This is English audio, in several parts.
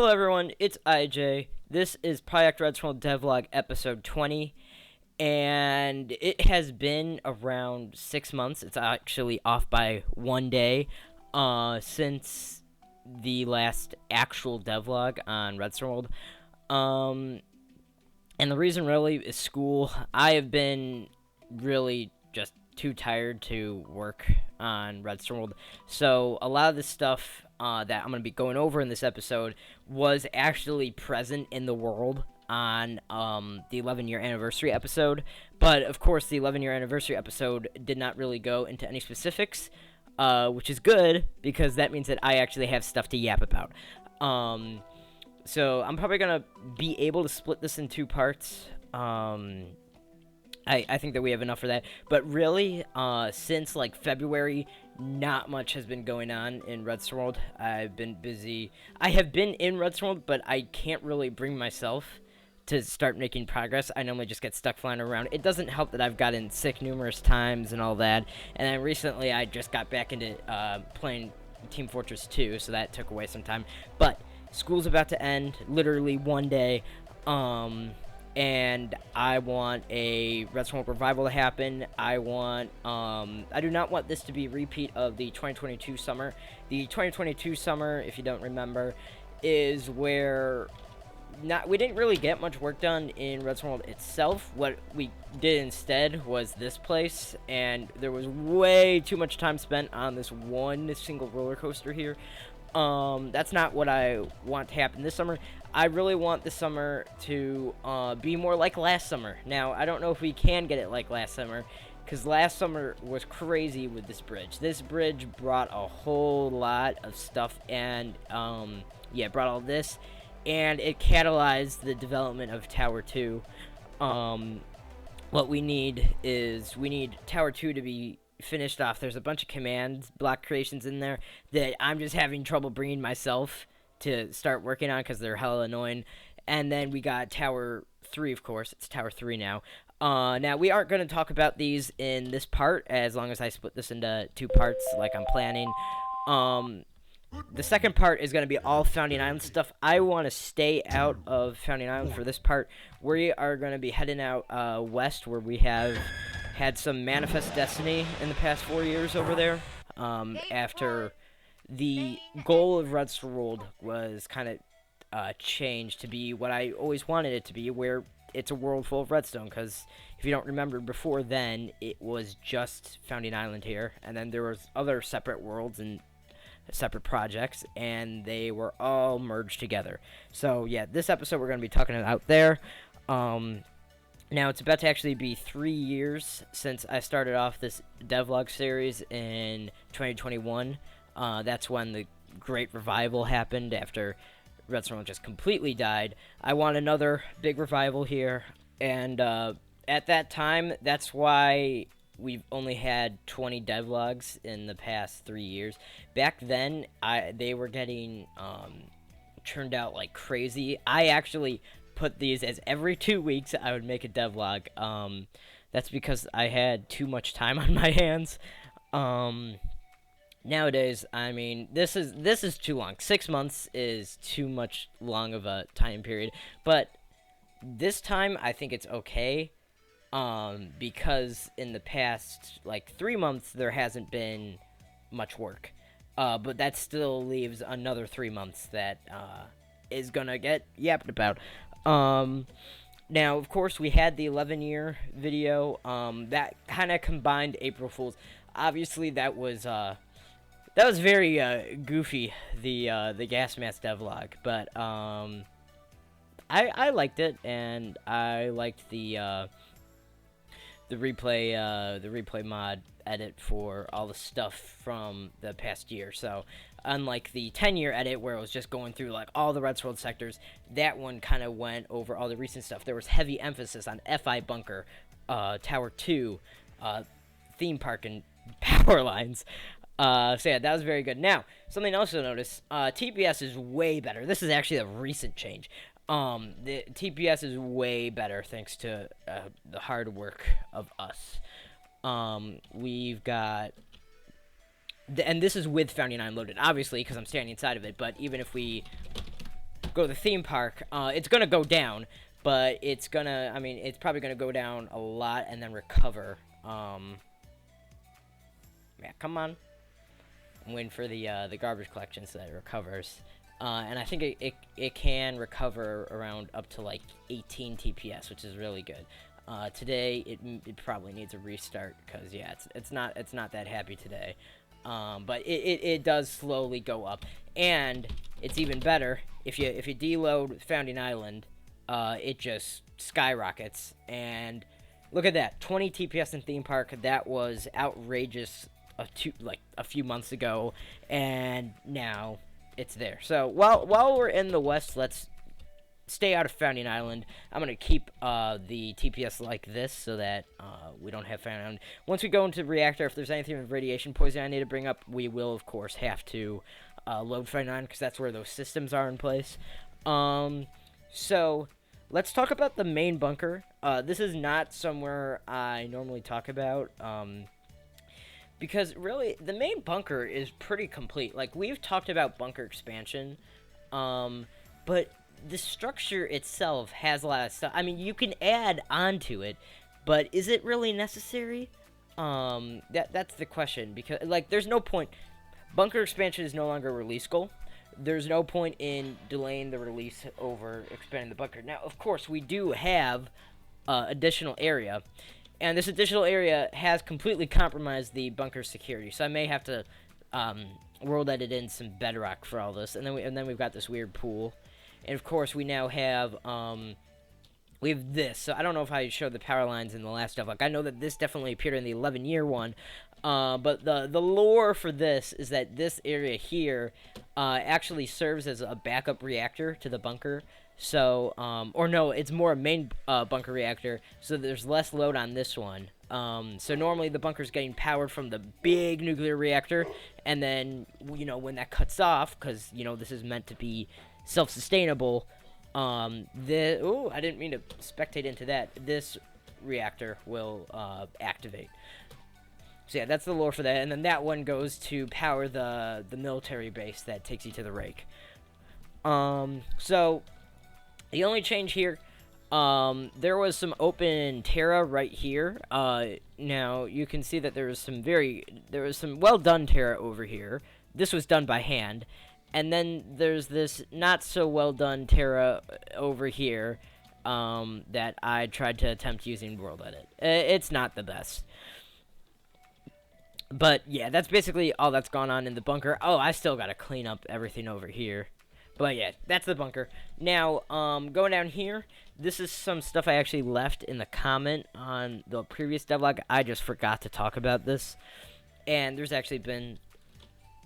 Hello everyone, it's IJ. This is Project Redstoneworld Devlog episode 20, and it has been around 6 months. It's actually off by 1 day since the last actual devlog on Redstoneworld. And the reason really is school. I have been really just too tired to work on Redstoneworld, so a lot of the stuff that I'm going to be going over in this episode was actually present in the world on the 11-year anniversary episode, but of course the 11-year anniversary episode did not really go into any specifics, which is good because that means that I actually have stuff to yap about. So I'm probably going to be able to split this in two parts. I think that we have enough for that. But really, since like February, not much has been going on in Redstoneworld. I've been busy. I have been in Redstoneworld, but I can't really bring myself to start making progress. I normally just get stuck flying around. It doesn't help that I've gotten sick numerous times and all that. And then recently, I just got back into playing Team Fortress 2, so that took away some time. But school's about to end, literally 1 day. And I want a Redstoneworld revival to happen. I do not want this to be a repeat of the 2022 summer. The 2022 summer, if you don't remember, is where we didn't really get much work done in Redstoneworld itself. What we did instead was this place, and there was way too much time spent on this one single roller coaster here. That's not what I want to happen this summer. I really want this summer to be more like last summer. Now, I don't know if we can get it like last summer, because last summer was crazy with this bridge. This bridge brought a whole lot of stuff, and it brought all this, and it catalyzed the development of Tower 2. What we need is Tower 2 to be finished off. There's a bunch of command block creations in there that I'm just having trouble bringing myself to start working on because they're hella annoying. And then we got Tower 3, of course. It's Tower 3 now. Now, we aren't going to talk about these in this part, as long as I split this into two parts like I'm planning. The second part is going to be all Founding Island stuff. I want to stay out of Founding Island for this part. We are going to be heading out west, where we have had some Manifest Destiny in the past 4 years over there, after the goal of Redstoneworld was kind of changed to be what I always wanted it to be, where it's a world full of redstone, because if you don't remember, before then, it was just Founding Island here, and then there was other separate worlds and separate projects, and they were all merged together. So, yeah, this episode we're going to be talking about there. Now, it's about to actually be 3 years since I started off this devlog series in 2021. That's when the great revival happened after Redstoneworld just completely died. I want another big revival here, and at that time, that's why we've only had 20 devlogs in the past 3 years. Back then, they were getting churned out like crazy. I actually put these as every 2 weeks I would make a devlog. That's because I had too much time on my hands. Nowadays, I mean, this is too long. 6 months is too much long of a time period. But this time, I think it's okay. Because in the past, like, 3 months, there hasn't been much work. But that still leaves another 3 months that is gonna get yapped about. Now, of course, we had the 11-year video. That kind of combined April Fools. Obviously, that was very goofy, the gas mask devlog, but I liked it, and I liked the replay mod edit for all the stuff from the past year. So unlike the 10-year edit where it was just going through like all the Redstoneworld sectors, that one kind of went over all the recent stuff. There was heavy emphasis on FI bunker, Tower 2, theme park, and power lines. So yeah, that was very good. Now, something else you'll notice, TPS is way better. This is actually a recent change. The TPS is way better thanks to the hard work of us. We've got and this is with Founding Island loaded, obviously, because I'm standing inside of it, but even if we go to the theme park, it's gonna go down, but it's gonna, I mean, it's probably gonna go down a lot and then recover. Yeah, come on. I'm waiting for the garbage collection so that it recovers. And I think it can recover around up to like 18 TPS, which is really good. Today it probably needs a restart because yeah, it's not that happy today. But it does slowly go up, and it's even better if you deload Founding Island, it just skyrockets. And look at that, 20 TPS in Theme Park. That was outrageous a few months ago, and now it's there. So while we're in the west, let's stay out of Founding Island. I'm gonna keep the TPS like this so that we don't have Founding Island. Once we go into Reactor, if there's anything with radiation poison I need to bring up, we will of course have to load Founding Island because that's where those systems are in place. So let's talk about the main bunker. This is not somewhere I normally talk about. Because really, the main bunker is pretty complete. Like, we've talked about bunker expansion, but the structure itself has a lot of stuff. I mean, you can add onto it, but is it really necessary? That's the question, because, like, there's no point. Bunker expansion is no longer a release goal. There's no point in delaying the release over expanding the bunker. Now, of course, we do have additional area. And this additional area has completely compromised the bunker security, so I may have to world edit in some bedrock for all this. And then we've got this weird pool, and of course we now have we have this. So I don't know if I showed the power lines in the last Devlog. I know that this definitely appeared in the 11-year one, but the lore for this is that this area here actually serves as a backup reactor to the bunker. So, or no, it's more a main bunker reactor, so there's less load on this one. So normally the bunker's getting powered from the big nuclear reactor, and then, you know, when that cuts off, because, you know, this is meant to be self-sustainable, I didn't mean to spectate into that. This reactor will activate. So yeah, that's the lore for that, and then that one goes to power the military base that takes you to the rake. So the only change here, there was some open terra right here. Now you can see that there was some well done terra over here. This was done by hand, and then there's this not so well done terra over here that I tried to attempt using world edit. It's not the best. But yeah, that's basically all that's gone on in the bunker. Oh, I still gotta clean up everything over here. But yeah, that's the bunker. Now, going down here, this is some stuff I actually left in the comment on the previous devlog. I just forgot to talk about this. And there's actually been,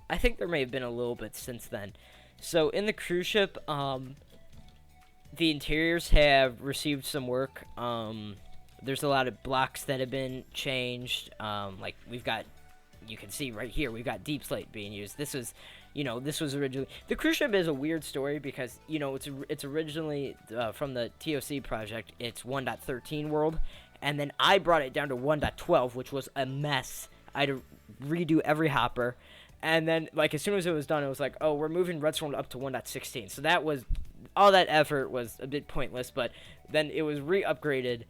I think there may have been a little bit since then. So in the cruise ship, the interiors have received some work. There's a lot of blocks that have been changed. Like we've got, you can see right here, we've got deep slate being used. This was, you know, this was originally, the cruise ship is a weird story because, you know, it's originally from the TOC project. It's 1.13 world, and then I brought it down to 1.12, which was a mess. I had to redo every hopper, and then like as soon as it was done, it was like, oh, we're moving Redstoneworld up to 1.16. So that was, all that effort was a bit pointless, but then it was re-upgraded,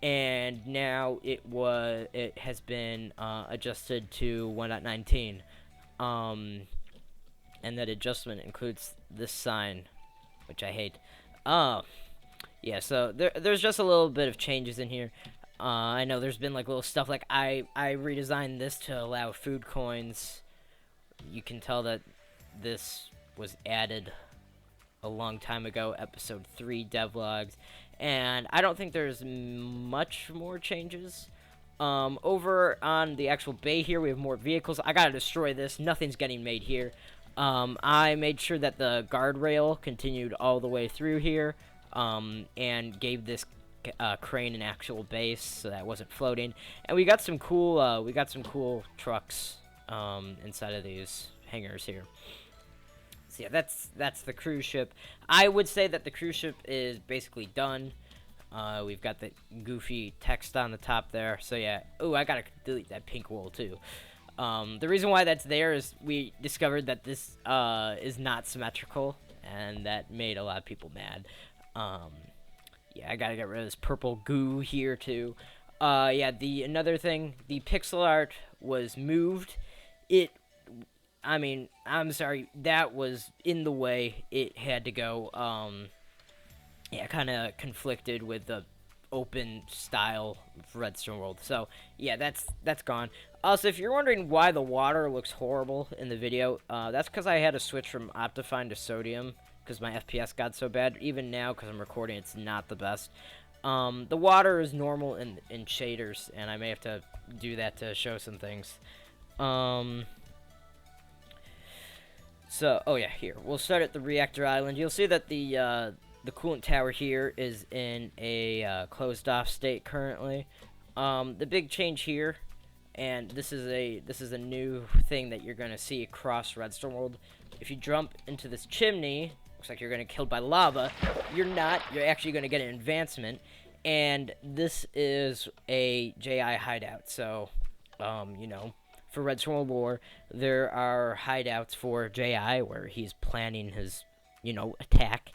and now it has been adjusted to 1.19. And that adjustment includes this sign, which I hate. Yeah, so there's just a little bit of changes in here. I know there's been like little stuff, like I redesigned this to allow food coins. You can tell that this was added a long time ago, episode 3 devlogs, and I don't think there's much more changes. Over on the actual bay here, we have more vehicles. I gotta destroy this. Nothing's getting made here. I made sure that the guardrail continued all the way through here, and gave this crane an actual base so that it wasn't floating. And we got some cool trucks inside of these hangars here. So yeah, that's the cruise ship. I would say that the cruise ship is basically done. We've got the goofy text on the top there. So yeah. Oh, I gotta delete that pink wool too. The reason why that's there is we discovered that this is not symmetrical, and that made a lot of people mad. Yeah, I gotta get rid of this purple goo here too. Yeah, another thing, the pixel art was moved. It, I mean, I'm sorry, that was in the way. It had to go. Yeah, kind of conflicted with the open style of Redstoneworld. So yeah, that's gone. Also, if you're wondering why the water looks horrible in the video, that's because I had to switch from Optifine to Sodium because my FPS got so bad. Even now, because I'm recording, it's not the best. The water is normal in shaders, and I may have to do that to show some things. So, oh yeah, here. We'll start at the Reactor Island. You'll see that the coolant tower here is in a closed-off state currently. The big change here, and this is a new thing that you're gonna see across Redstoneworld. If you jump into this chimney, looks like you're gonna get killed by lava. You're not. You're actually gonna get an advancement, and this is a JI hideout. So, you know, for Redstoneworld lore, there are hideouts for JI where he's planning his, you know, attack.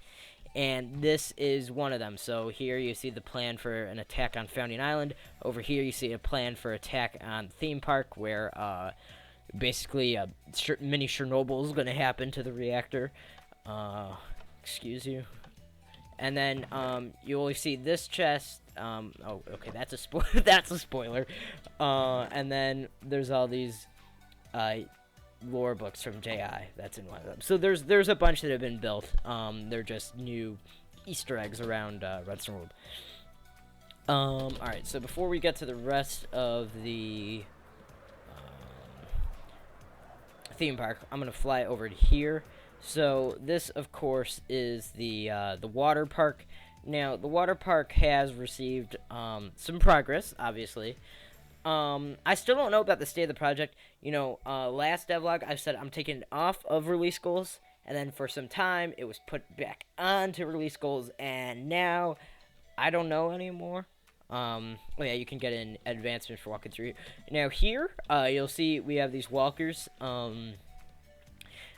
And this is one of them. So here you see the plan for an attack on Founding Island. Over here you see a plan for attack on Themepark, where basically a mini Chernobyl is going to happen to the reactor. Excuse you. And then you only see this chest. Oh, okay, that's a that's a spoiler. And then there's all these lore books from JI. That's in one of them. So there's a bunch that have been built. They're just new Easter eggs around Redstoneworld. Alright, so before we get to the rest of the theme park, I'm gonna fly over to here. So this, of course, is the Waterpark. Now, the Waterpark has received some progress, obviously. I still don't know about the state of the project. You know, last devlog, I said I'm taking it off of release goals, and then for some time, it was put back onto release goals, and now, I don't know anymore. Oh yeah, you can get an advancement for walking through. Now here, you'll see we have these walkers.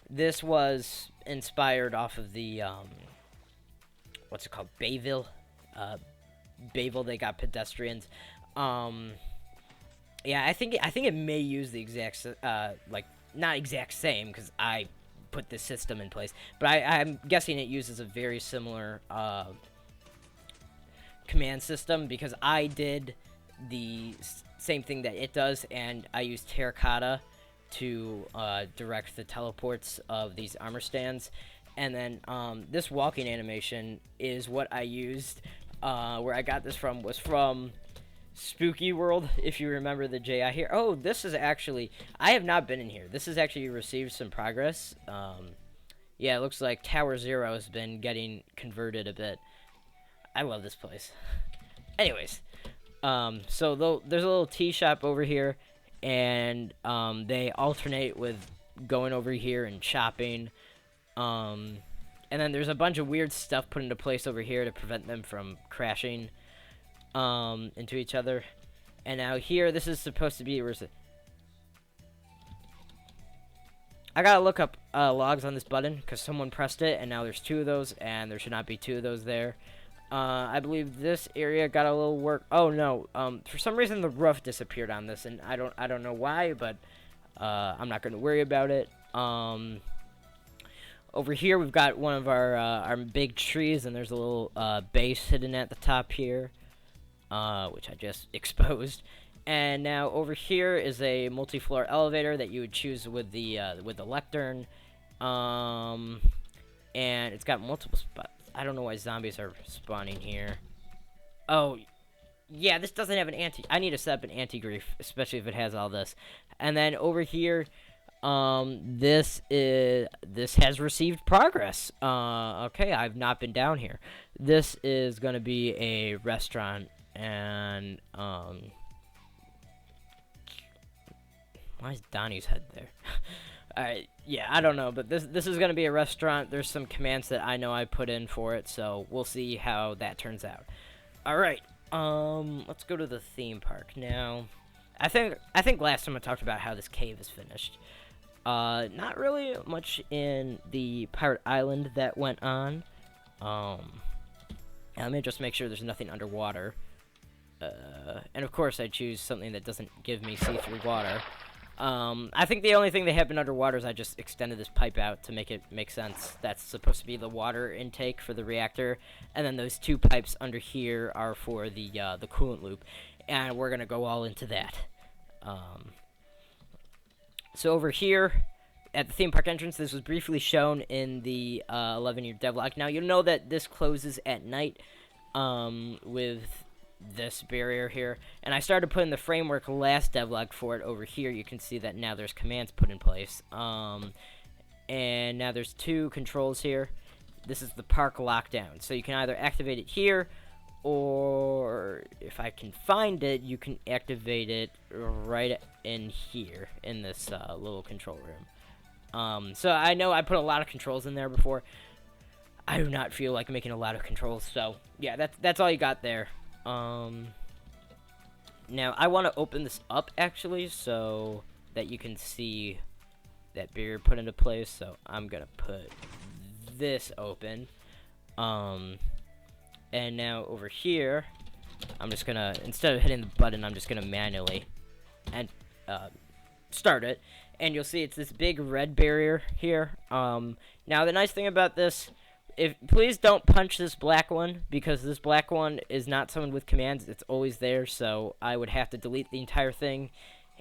This was inspired off of the, what's it called, Bayville. Bayville, they got pedestrians. Yeah, I think it may use the exact, like, not exact same, because I put this system in place, but I'm guessing it uses a very similar, command system, because I did the same thing that it does, and I used terracotta to, direct the teleports of these armor stands, and then, this walking animation is what I used, where I got this from, was from Spooky World, if you remember the JI here. Oh, this is actually, I have not been in here. This has actually received some progress. Yeah, it looks like Tower Zero has been getting converted a bit. I love this place. Anyways, so there's a little tea shop over here, and they alternate with going over here and shopping. And then there's a bunch of weird stuff put into place over here to prevent them from crashing into each other. And now here, this is supposed to be, where's it? I gotta look up logs on this button because someone pressed it, and now there's two of those, and there should not be two of those there. I believe this area got a little work. Oh no, for some reason the roof disappeared on this, and I don't know why, but I'm not gonna worry about it. Over here we've got one of our big trees, and there's a little base hidden at the top here. Which I just exposed. And now over here is a multi-floor elevator that you would choose with the lectern. And it's got multiple spots. I don't know why zombies are spawning here. Oh, yeah, this doesn't have an I need to set up an anti-grief, especially if it has all this. And then over here, this has received progress. Okay, I've not been down here. This is gonna be a restaurant. And, why is Donnie's head there? Alright, yeah, I don't know, but this is gonna be a restaurant. There's some commands that I know I put in for it, so we'll see how that turns out. Alright, let's go to the theme park now. I think last time I talked about how this cave is finished. Not really much in the Pirate Island that went on. Let me just make sure there's nothing underwater. And of course I choose something that doesn't give me see-through water. I think the only thing they have been underwater is I just extended this pipe out to make it make sense. That's supposed to be the water intake for the reactor, and then those 2 pipes under here are for the coolant loop, and we're gonna go all into that. So over here at the theme park entrance, this was briefly shown in the 11-year devlog. Now you'll know that this closes at night with this barrier here, and I started putting the framework last devlog for it over here. You can see that now there's commands put in place, and now there's 2 controls here. This is the park lockdown, so you can either activate it here, or if I can find it, you can activate it right in here in this little control room. So I know I put a lot of controls in there before. I do not feel like making a lot of controls, so yeah, that's all you got there. Now I want to open this up actually so that you can see that barrier put into place. So I'm gonna put this open. And now over here, I'm just gonna, instead of hitting the button, I'm just gonna manually and start it. And you'll see it's this big red barrier here. Now the nice thing about this, please don't punch this black one, because this black one is not summoned with commands. It's always there, so I would have to delete the entire thing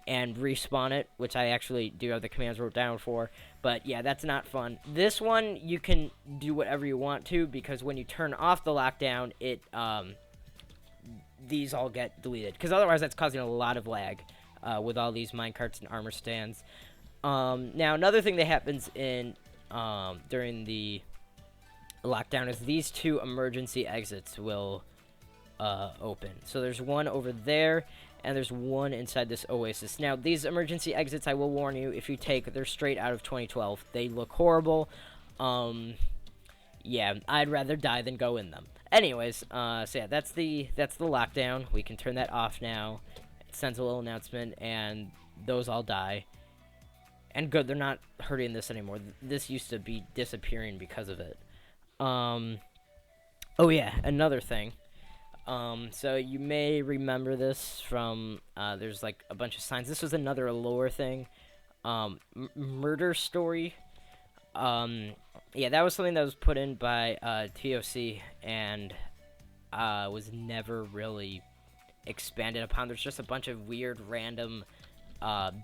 and respawn it, which I actually do have the commands wrote down for. But yeah, that's not fun. This one, you can do whatever you want to, because when you turn off the lockdown, these all get deleted, because otherwise that's causing a lot of lag with all these minecarts and armor stands. Now another thing that happens in during the lockdown is these 2 emergency exits will open. So there's one over there, and there's one inside this oasis. Now these emergency exits, I will warn you, if you take, they're straight out of 2012. They look horrible. Yeah, I'd rather die than go in them. Anyways, so yeah, that's the lockdown. We can turn that off now. It sends a little announcement, and those all die. And good, they're not hurting this anymore. This used to be disappearing because of it. Oh yeah, another thing. So you may remember this from, there's like a bunch of signs. This was another lore thing. Murder story. Yeah, that was something that was put in by, TOC, and, was never really expanded upon. There's just a bunch of weird, random,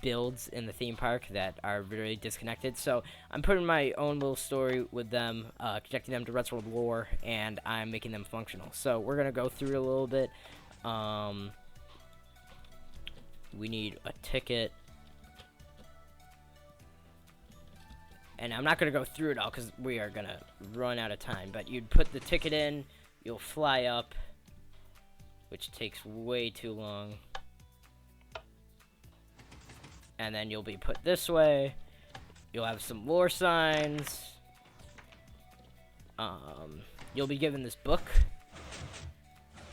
builds in the theme park that are very disconnected. So I'm putting my own little story with them, connecting them to Redstoneworld lore, and I'm making them functional. So we're gonna go through it a little bit. We need a ticket, and I'm not gonna go through it all because we are gonna run out of time. But you'd put the ticket in, you'll fly up, which takes way too long. And then you'll be put this way. You'll have some lore signs. You'll be given this book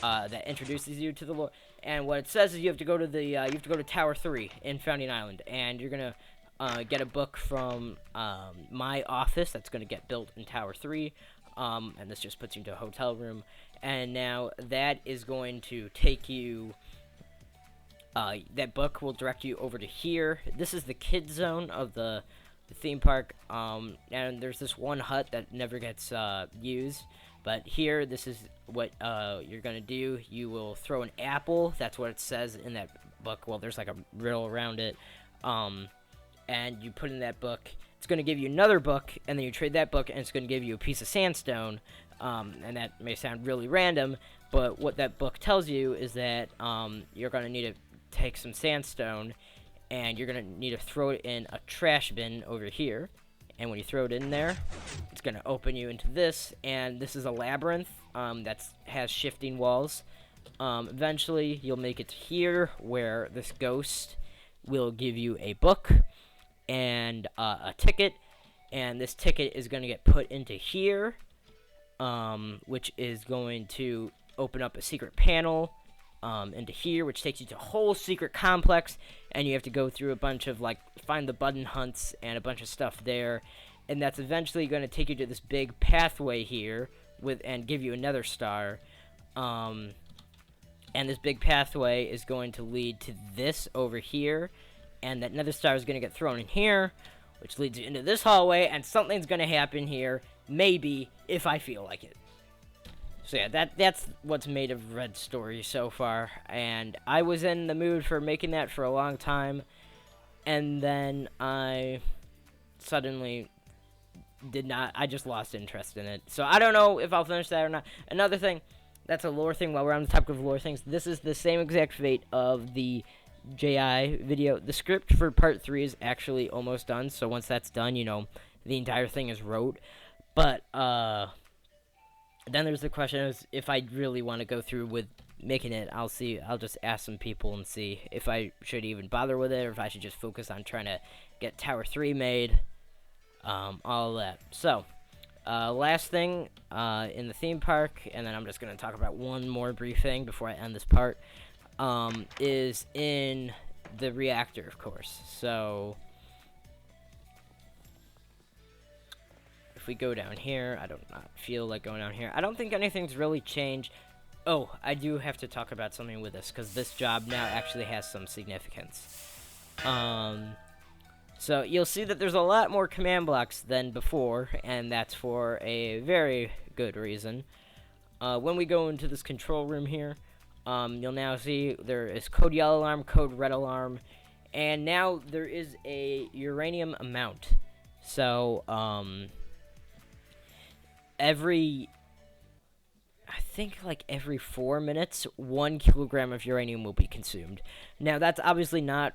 that introduces you to the lore. And what it says is you have to go to the Tower 3 in Founding Island, and you're gonna get a book from my office that's gonna get built in Tower 3. And this just puts you into a hotel room. And now that is going to take you. That book will direct you over to here. This is the kid zone of the theme park, and there's this one hut that never gets used. But here, this is what you're gonna do. You will throw an apple. That's what it says in that book. Well, there's like a riddle around it, and you put in that book. It's gonna give you another book, and then you trade that book, and it's gonna give you a piece of sandstone. And that may sound really random, but what that book tells you is that you're gonna need to take some sandstone, and you're gonna need to throw it in a trash bin over here. And when you throw it in there, it's gonna open you into this, and this is a labyrinth that has shifting walls. Eventually you'll make it to here, where this ghost will give you a book and a ticket, and this ticket is gonna get put into here, which is going to open up a secret panel into here, which takes you to a whole secret complex, and you have to go through a bunch of, like, find the button hunts and a bunch of stuff there, and that's eventually going to take you to this big pathway here, and give you another star, and this big pathway is going to lead to this over here, and that nether star is going to get thrown in here, which leads you into this hallway, and something's going to happen here, maybe, if I feel like it. So yeah, that's what's made of Red Story so far, and I was in the mood for making that for a long time, and then I suddenly I just lost interest in it. So I don't know if I'll finish that or not. Another thing, that's a lore thing while we're on the topic of lore things, this is the same exact fate of the JI video. The script for part 3 is actually almost done, so once that's done, you know, the entire thing is wrote, but, then there's the question is if I really want to go through with making it. I'll just ask some people and see if I should even bother with it, or if I should just focus on trying to get Tower 3 made, all of that. So, last thing, in the theme park, and then I'm just going to talk about one more brief thing before I end this part, is in the reactor, of course. So, we go down here. I do not feel like going down here. I don't think anything's really changed. Oh, I do have to talk about something with this, because this job now actually has some significance. So you'll see that there's a lot more command blocks than before, and that's for a very good reason. When we go into this control room here, you'll now see there is code yellow alarm, code red alarm, and now there is a uranium amount. So, I think like every 4 minutes, 1 kilogram of uranium will be consumed. Now, that's obviously not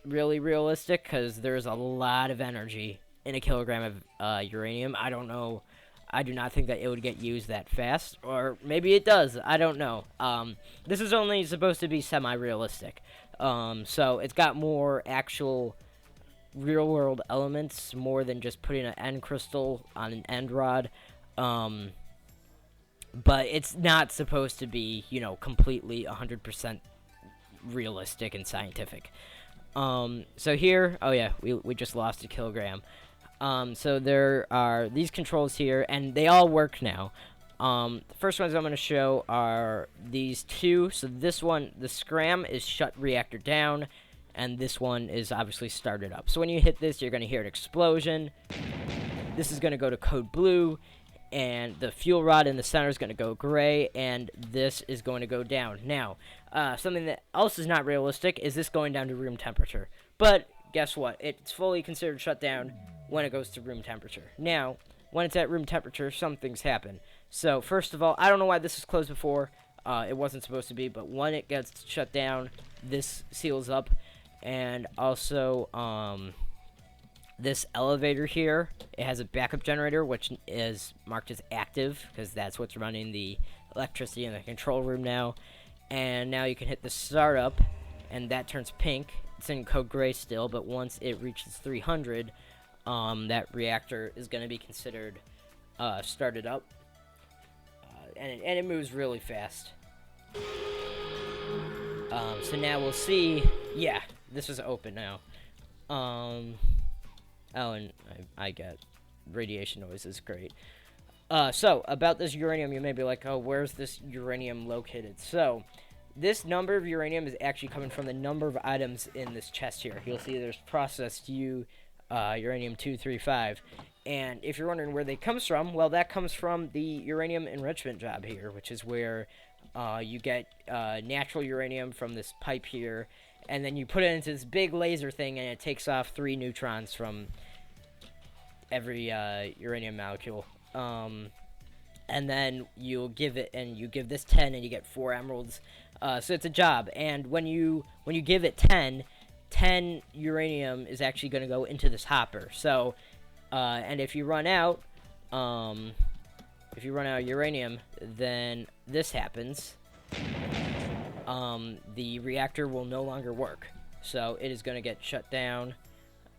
really realistic, because there's a lot of energy in a kilogram of uranium. I don't know. I do not think that it would get used that fast, or maybe it does. I don't know. This is only supposed to be semi-realistic. So it's got more actual real-world elements, more than just putting an end crystal on an end rod. But it's not supposed to be, you know, completely 100% realistic and scientific. So here, oh yeah, we just lost a kilogram. So there are these controls here, and they all work now. The first ones I'm going to show are these two. So this one, the scram, is shut reactor down, and this one is obviously started up. So when you hit this, you're going to hear an explosion. This is going to go to code blue, and the fuel rod in the center is going to go gray, and this is going to go down. Now, something that else is not realistic is this going down to room temperature. But guess what? It's fully considered shut down when it goes to room temperature. Now, when it's at room temperature, some things happen. So, first of all, I don't know why this was closed before. It wasn't supposed to be, but when it gets shut down, this seals up. And also, this elevator here, it has a backup generator, which is marked as active, because that's what's running the electricity in the control room now. And now you can hit the startup, and that turns pink. It's in code gray still, but once it reaches 300, that reactor is going to be considered started up. And it moves really fast. So now we'll see. Yeah, this is open now. Oh, and I get radiation noise is great. So, about this uranium, you may be like, oh, where's this uranium located? So, this number of uranium is actually coming from the number of items in this chest here. You'll see there's processed uranium-235. And if you're wondering where they comes from, well, that comes from the uranium enrichment job here, which is where you get natural uranium from this pipe here, and then you put it into this big laser thing, and it takes off 3 neutrons from every uranium molecule. And then you give this 10, and you get 4 emeralds. So it's a job, and when you give it 10 uranium is actually going to go into this hopper. So, and if you run out of uranium, then this happens. The reactor will no longer work, so it is going to get shut down.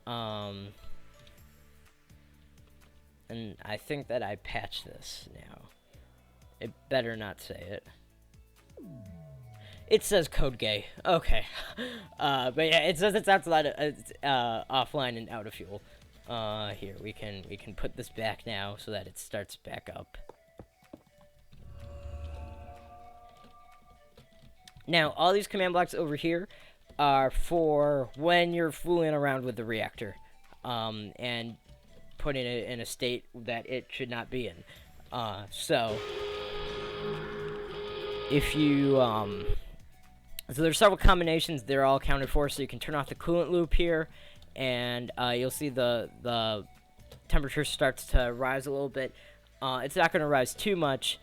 And I think that I patched this now. It better not say it. It says code gay. Okay. But yeah, it says it's outside, offline and out of fuel. Here, we can put this back now so that it starts back up. Now, all these command blocks over here are for when you're fooling around with the reactor, and putting it in a state that it should not be in. So if you, so there's several combinations, they're all accounted for, so you can turn off the coolant loop here, and you'll see the temperature starts to rise a little bit. It's not going to rise too much,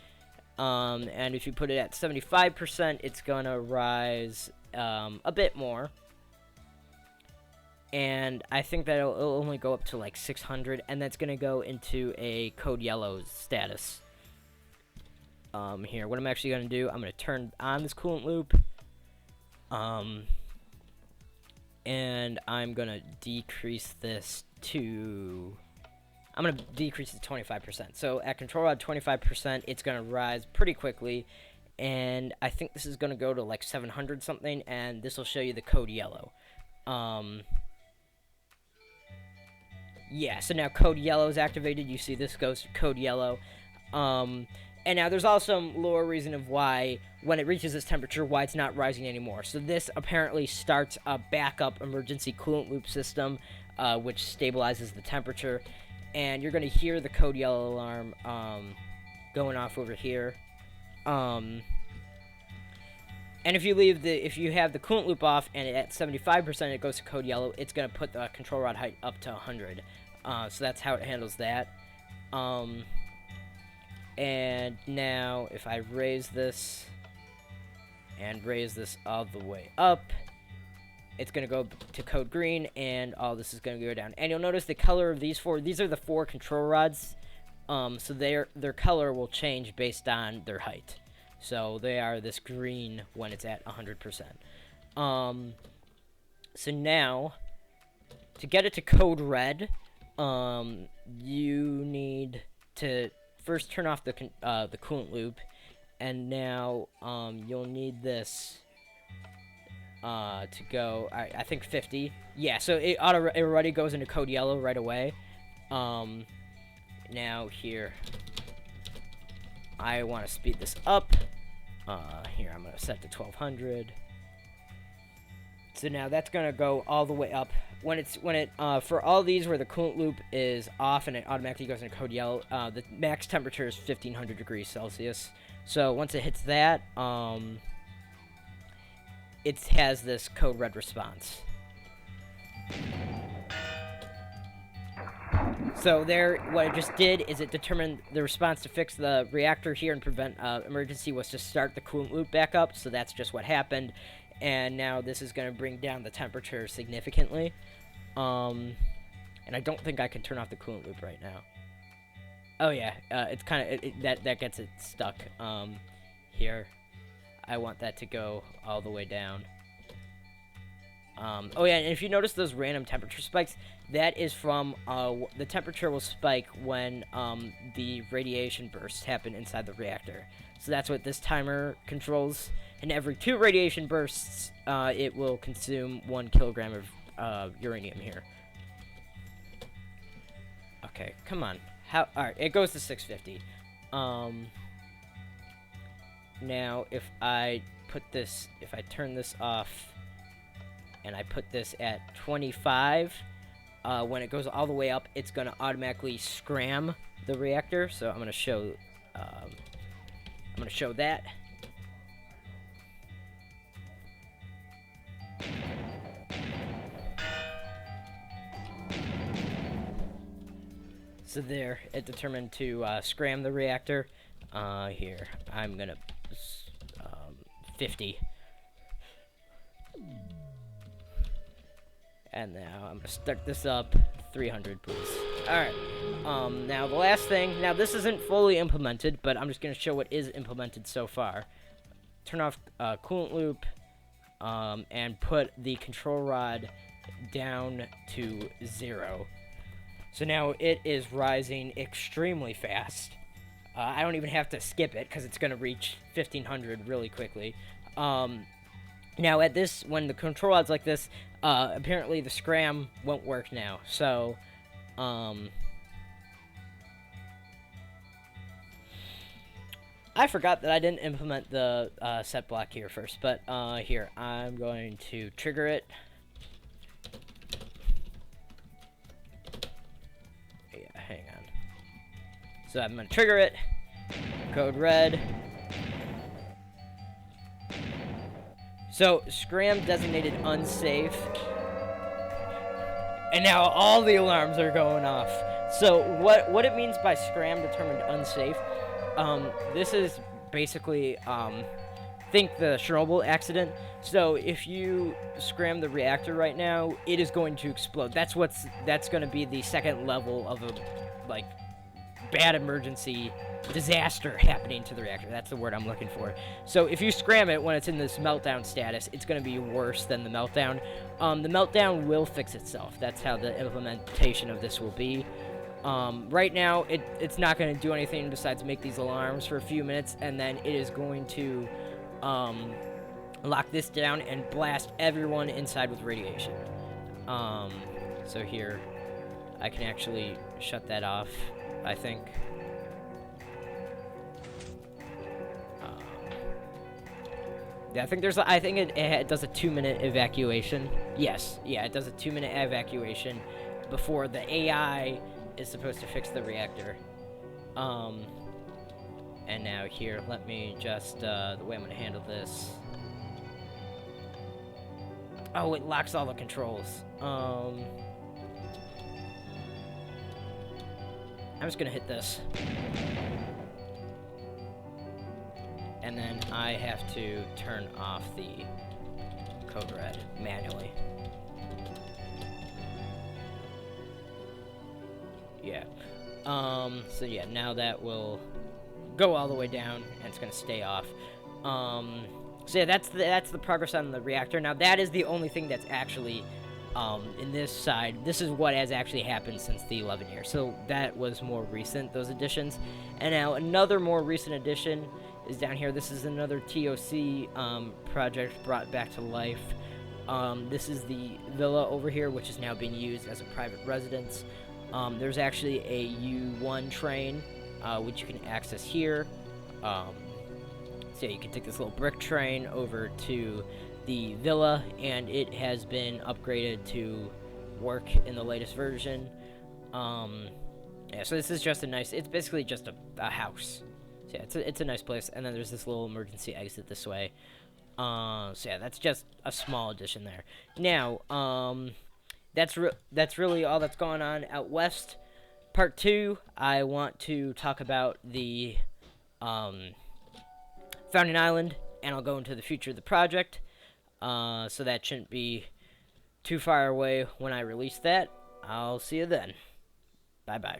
and if you put it at 75%, it's going to rise a bit more. And I think that it'll only go up to like 600, and that's going to go into a code yellow status. Here, what I'm actually going to do, I'm going to turn on this coolant loop, and I'm going to decrease this to, I'm going to decrease it to 25%. So at control rod 25%, it's going to rise pretty quickly, and I think this is going to go to like 700 something, and this will show you the code yellow. Yeah, so now code yellow is activated. You see this goes to code yellow. And now there's also some lower reason of why, when it reaches this temperature, why it's not rising anymore. So this apparently starts a backup emergency coolant loop system, which stabilizes the temperature. And you're going to hear the code yellow alarm going off over here. And if you have the coolant loop off and at 75% it goes to code yellow, it's going to put the control rod height up to 100. So that's how it handles that. And now if I raise this and raise this all the way up, it's going to go to code green, and all this is going to go down. And you'll notice the color of these are the 4 control rods. So their color will change based on their height. So they are this green when it's at 100%. So now, to get it to code red, you need to first turn off the coolant loop, and now you'll need this to go, I think 50. Yeah, so it already goes into code yellow right away. Now here, I want to speed this up. Here, I'm going to set to 1200. So now that's going to go all the way up. For all these where the coolant loop is off and it automatically goes into code yellow, the max temperature is 1500 degrees Celsius. So once it hits that, it has this code red response. So there, what it just did is it determined the response to fix the reactor here and prevent emergency was to start the coolant loop back up. So that's just what happened. And now this is going to bring down the temperature significantly. And I don't think I can turn off the coolant loop right now. Oh yeah, it's kind of that gets it stuck. Here, I want that to go all the way down. Oh yeah, and if you notice those random temperature spikes, that is from the temperature will spike when the radiation bursts happen inside the reactor. So that's what this timer controls. And every 2 radiation bursts, it will consume 1 kilogram of uranium here. Okay, come on. Alright, it goes to 650. Now, if I turn this off, and I put this at 25, when it goes all the way up, it's going to automatically scram the reactor. So I'm going to show that. So there, it determined to scram the reactor. Here, I'm going to 50. And now I'm going to start this up. 300, please. Alright. Now the last thing. Now this isn't fully implemented, but I'm just going to show what is implemented so far. Turn off coolant loop. And put the control rod down to 0. So now it is rising extremely fast. I don't even have to skip it because it's going to reach 1500 really quickly. Now at this, when the control odds like this, apparently the scram won't work now. So, I forgot that I didn't implement the set block here first, but here, I'm going to trigger it. Yeah, hang on. So I'm going to trigger it, code red. So, scram designated unsafe. And now all the alarms are going off. So, what it means by scram determined unsafe, this is basically, think the Chernobyl accident. So, if you scram the reactor right now, it is going to explode. That's going to be the second level of a, like, bad emergency disaster happening to the reactor. That's the word I'm looking for. So if you scram it when it's in this meltdown status, it's going to be worse than the meltdown. The meltdown will fix itself. That's how the implementation of this will be. Right now, it's not going to do anything besides make these alarms for a few minutes, and then it is going to lock this down and blast everyone inside with radiation. So here, I can actually shut that off, I think. Yeah, I think it does a 2-minute evacuation. Yes, yeah, it does a 2-minute evacuation before the AI is supposed to fix the reactor. And now here, let me just, the way I'm gonna handle this. Oh, it locks all the controls. I'm just gonna hit this. And then I have to turn off the code red manually. Yeah. So yeah, now that will go all the way down, and it's gonna stay off. So yeah, that's the progress on the reactor. Now that is the only thing that's actually in this side. This is what has actually happened since the 11 years. So that was more recent, those additions. And now another more recent addition is down here. This is another TOC project brought back to life. This is the villa over here, which is now being used as a private residence. There's actually a U1 train, which you can access here. So you can take this little brick train over to the villa, and it has been upgraded to work in the latest version. Yeah, so this is just a nice, it's basically just a house. So yeah, it's a nice place, and then there's this little emergency exit this way. So yeah, that's just a small addition there. Now, that's really all that's going on out west. Part 2, I want to talk about the Founding Island, and I'll go into the future of the project. So that shouldn't be too far away when I release that. I'll see you then. Bye-bye.